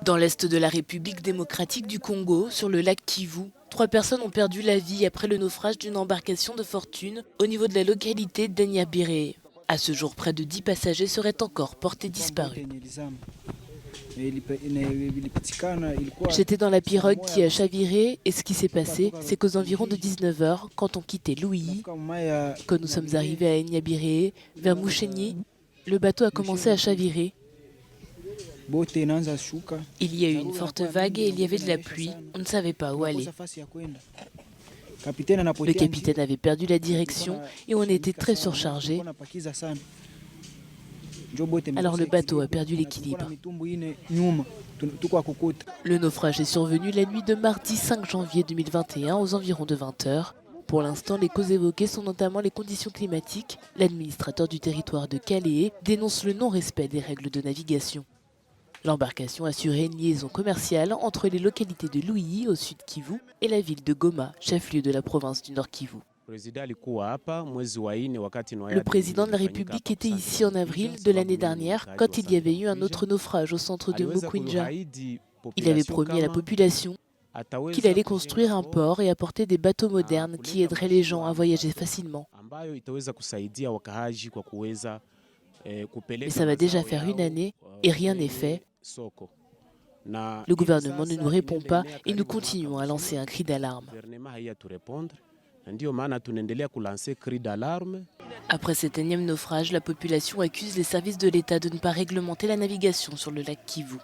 Dans l'est de la République démocratique du Congo, sur le lac Kivu, 3 personnes ont perdu la vie après le naufrage d'une embarcation de fortune au niveau de la localité d'Enyabiré. À ce jour, près de 10 passagers seraient encore portés disparus. J'étais dans la pirogue qui a chaviré et ce qui s'est passé, c'est qu'aux environs de 19 h, quand on quittait Louis, quand nous sommes arrivés à Enyabiré, vers Mouchéni, le bateau a commencé à chavirer. Il y a eu une forte vague et il y avait de la pluie. On ne savait pas où aller. Le capitaine avait perdu la direction et on était très surchargé. Alors le bateau a perdu l'équilibre. Le naufrage est survenu la nuit de mardi 5 janvier 2021 aux environs de 20 h. Pour l'instant, les causes évoquées sont notamment les conditions climatiques. L'administrateur du territoire de Calais dénonce le non-respect des règles de navigation. L'embarcation assurait une liaison commerciale entre les localités de Louis, au sud Kivu, et la ville de Goma, chef-lieu de la province du Nord Kivu. Le président de la République était ici en avril de l'année dernière quand il y avait eu un autre naufrage au centre de Mukwinja. Il avait promis à la population qu'il allait construire un port et apporter des bateaux modernes qui aideraient les gens à voyager facilement. Mais ça va déjà faire une année et rien n'est fait. Le gouvernement ne nous répond pas et nous continuons à lancer un cri d'alarme. Après cet énième naufrage, la population accuse les services de l'État de ne pas réglementer la navigation sur le lac Kivu.